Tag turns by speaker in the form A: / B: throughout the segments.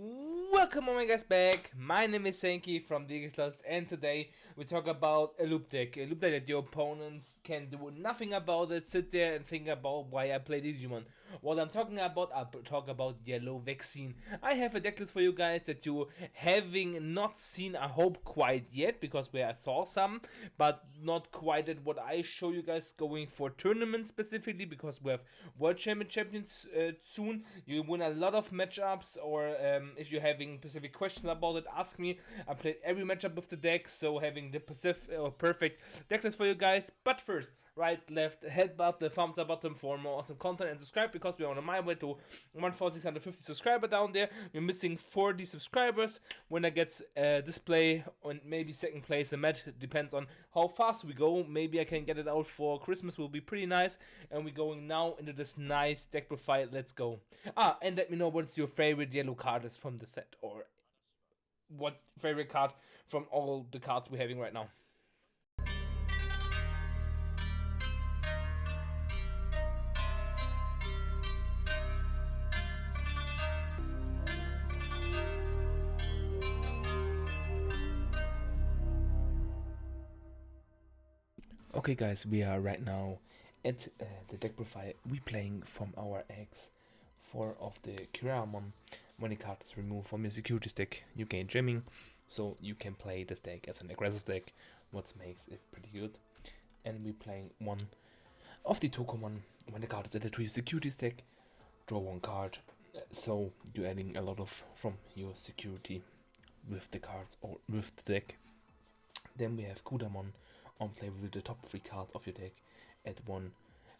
A: Welcome all my guys back. My name is Senki from digislots, and today we talk about a loop deck. A loop deck that your opponents can do nothing about it, sit there and think about why I play Digimon. What I'm talking about, I'll talk about Yellow Vaccine. I have a deck list for you guys that you having not seen, I hope, quite yet, because where I saw some, but not quite at what I show you guys going for tournaments specifically, because we have World Champions soon. You win a lot of matchups, or if you're having specific questions about it, ask me. I played every matchup with the deck, so having the perfect deck list for you guys. But first, right, left, headbutt, the thumbs up button for more awesome content, and subscribe, because we're on my way to 1,650 subscriber down there. We're missing 40 subscribers. When I get display on maybe second place, the match depends on how fast we go. Maybe I can get it out for Christmas, will be pretty nice. And we're going now into this nice deck profile. Let's go. And let me know what's your favorite yellow card is from the set, or what favorite card from all the cards we're having right now. Okay guys, we are right now at the deck profile. We playing from our X4 of the Kiramon. When a card is removed from your security deck, you gain jamming, so you can play this deck as an aggressive deck, what makes it pretty good. And we playing one of the Tokomon. When the card is added to your security deck, draw one card. So you're adding a lot of from your security with the cards or with the deck. Then we have Kudamon on play with the top 3 card of your deck. Add one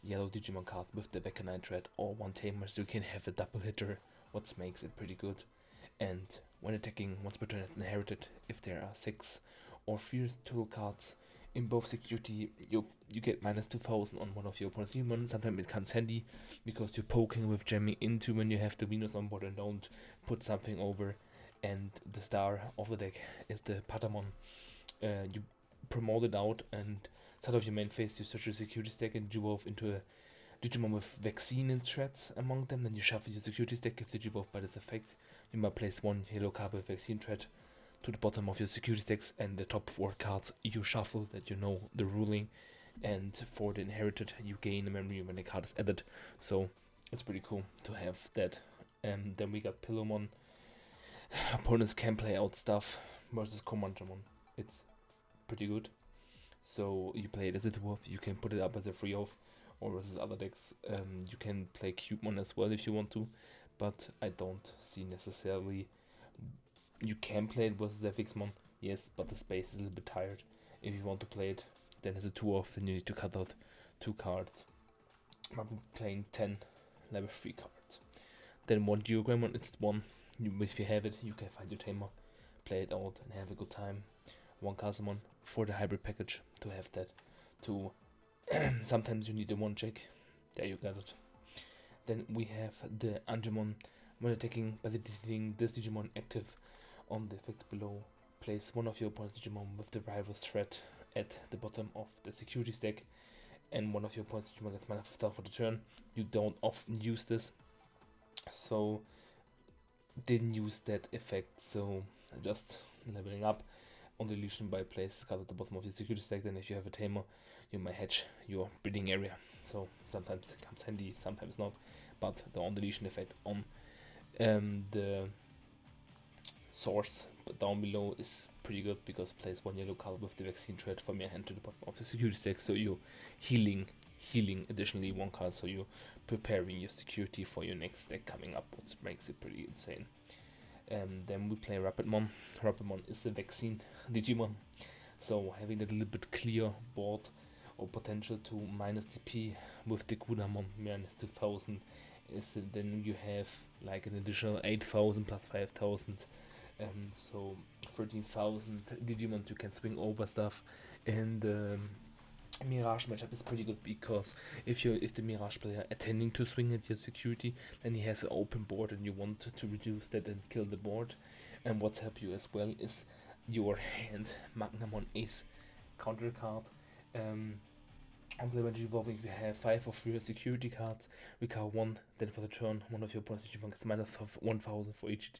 A: yellow Digimon card with the Veckanite threat or one tamer, so you can have a double hitter, what makes it pretty good. And when attacking, once per turn is inherited, if there are 6 or fewer total cards in both security, you get minus 2000 on one of your opponent's Digimon. Sometimes it comes handy because you're poking with jamming into when you have the Venus on board and don't put something over. And the star of the deck is the Patamon. You promote it out, and start of your main phase, you search your security stack and evolve into a Digimon with vaccine and threats among them. Then you shuffle your security stack. If Digivolve by this effect, you might place one yellow card with vaccine threat to the bottom of your security stacks, and the top 4 cards you shuffle that you know the ruling. And for the inherited, you gain a memory when the card is added. So it's pretty cool to have that. And then we got Pillowmon. Opponents can play out stuff versus Commandramon. It's pretty good. So you play it as a dwarf, you can put it up as a free off, or versus other decks. You can play Cubemon as well if you want to, but I don't see necessarily. You can play it versus the Fixmon, yes, but the space is a little bit tired. If you want to play it, then as a 2-off, then you need to cut out 2 cards. I'm playing 10 level 3 cards. Then one Geogramon, it's one. If you have it, you can find your tamer, play it out, and have a good time. One Casamon for the hybrid package to have that. To sometimes you need a one check. There you got it. Then we have the Angemon. When attacking by deleting this Digimon active on the effects below, place one of your opponent's Digimon with the rival's threat at the bottom of the security stack, and one of your opponent's Digimon gets mana for the turn. You don't often use this, so didn't use that effect. So just leveling up on deletion by place card at the bottom of your security stack. Then if you have a tamer, you might hedge your breeding area. So sometimes it comes handy, sometimes not. But the on deletion effect on the source but down below is pretty good, because place one yellow card with the vaccine threat from your hand to the bottom of your security stack. So you're healing additionally one card, so you're preparing your security for your next deck coming up, which makes it pretty insane. Then we play Rapidmon. Rapidmon is a vaccine Digimon, so having a little bit clear board or potential to minus TP with the Kudamon minus 2000 is then you have like an additional 8000 plus 5000, so 13,000 Digimon you can swing over stuff. And Mirage matchup is pretty good, because if the Mirage player attending to swing at your security, then he has an open board and you want to reduce that and kill the board. And what's help you as well is your hand Magnamon Ace counter card. On the evolving, if you have 5 or 3 security cards, recall 1, then for the turn, one of your opponent's Digimon gets minus of 1000 for each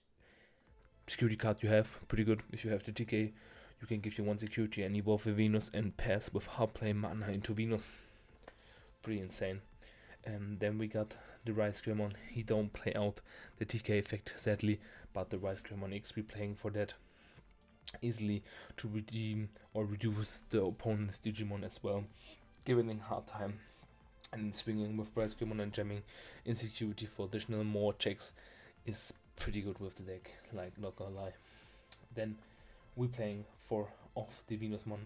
A: security card you have, pretty good. If you have the TK, you can give you 1 security and evolve a Venus and pass with hard play mana into Venus. Pretty insane. Then we got the Rise Greymon. He don't play out the TK effect, sadly, but the Rise Greymon X we playing for that easily to redeem or reduce the opponent's Digimon as well, giving him hard time, and swinging with Rise Greymon and jamming insecurity for additional more checks is pretty good with the deck, like, not gonna lie. Then we playing for off the Venusmon.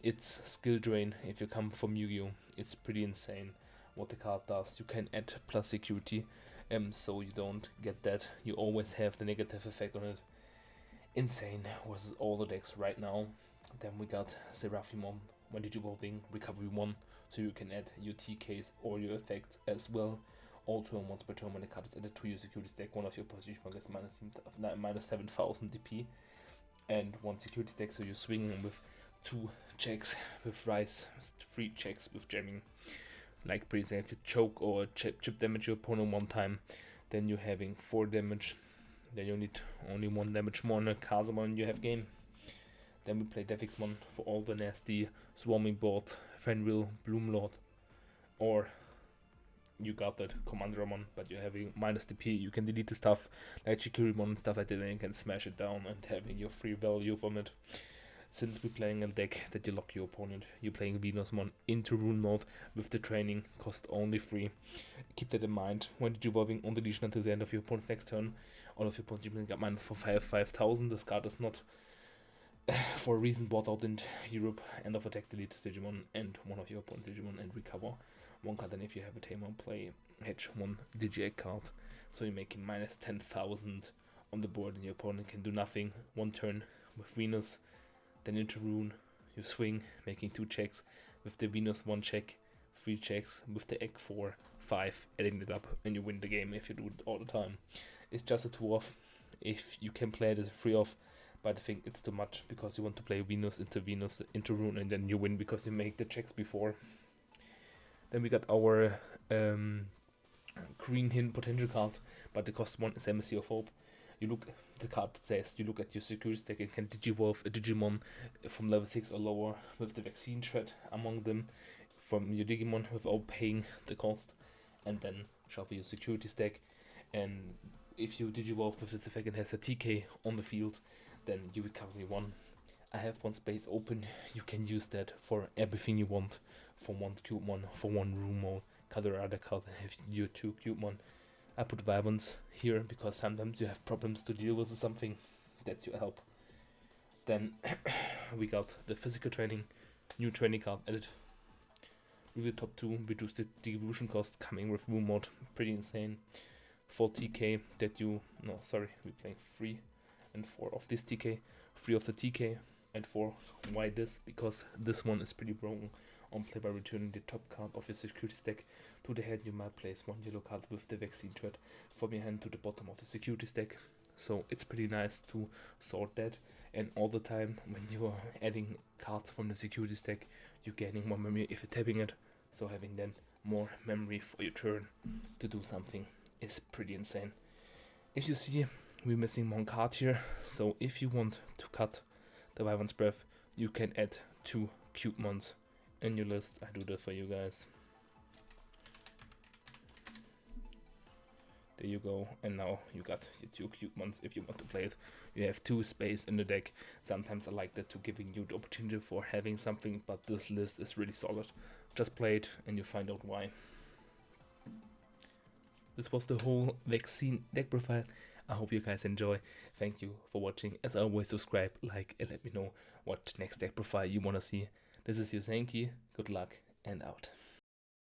A: It's skill drain if you come from Yu-Gi-Oh! It's pretty insane what the card does. You can add plus security, so you don't get that. You always have the negative effect on it. Insane versus all the decks right now. Then we got Seraphimon, when Digivolving, recovery 1, so you can add your TKs or your effects as well. All turn once per turn when the card is added to your security stack, one of your position gets minus 7,000 DP and 1 security stack, so you're swinging with 2 checks with Rise, 3 checks with jamming. Like, pretty insane. If you choke or chip damage your opponent 1 time, then you're having 4 damage. Then you need only 1 damage more on a Kazamon you have game. Then we play Defixmon for all the nasty swarming board, Fenrir, Bloomlord, or you got that Commanderamon, but you're having minus DP. You can delete the stuff like Chikurimon and stuff like that, and you can smash it down and having your free value from it. Since we're playing a deck that you lock your opponent, you're playing Venusmon into rune mode with the training, cost only 3. Keep that in mind when evolving on deletion until the end of your opponent's next turn. All of your opponents got minus for 5,000. This card is not for a reason bought out in Europe. End of attack, delete this Digimon and one of your opponent's Digimon and recover 1 card. And if you have a tamer, play hedge 1 Digi card. So you're making minus 10,000 on the board and your opponent can do nothing. 1 turn with Venus, then into rune, you swing, making 2 checks with the Venus, 1 check, 3 checks with the egg 4, 5, adding it up, and you win the game if you do it all the time. It's just a 2-off. If you can play it as a 3-off, but I think it's too much because you want to play Venus into rune, and then you win because you make the checks before. Then we got our green hint potential card, but it costs 1 Embassy of Hope. You look, the card says you look at your security stack and can digivolve a Digimon from level 6 or lower with the vaccine thread among them from your Digimon without paying the cost, and then shuffle your security stack. And if you digivolve with this effect and has a TK on the field, then you recover 1. I have 1 space open. You can use that for everything you want. For 1 Cubemon, for 1 room mode, color other card and have your 2 Cubemon. I put Vivants here because sometimes you have problems to deal with something. That's your help. Then we got the physical training, new training card added. Review top 2, reduce the devolution cost coming with room mode, pretty insane. 4 TK that you, no sorry, we're playing 3 and 4 of this TK, 3 of the TK and 4. Why this? Because this one is pretty broken. On play by returning the top card of your security stack to the hand, you might place 1 yellow card with the vaccine thread from your hand to the bottom of the security stack. So it's pretty nice to sort that, and all the time when you are adding cards from the security stack, you're gaining more memory if you're tapping it. So having then more memory for your turn to do something is pretty insane. If you see, we're missing 1 card here, so if you want to cut the Wyvern's Breath, you can add 2 Cubemons in your list. I do that for you guys. There you go, and now you got your 2 Cubemons if you want to play it. You have 2 space in the deck. Sometimes I like that to giving you the opportunity for having something, but this list is really solid. Just play it and you find out why. This was the whole vaccine deck profile. I hope you guys enjoy. Thank you for watching. As always, subscribe, like, and let me know what next deck profile you want to see. This is your Senki. Good luck and out.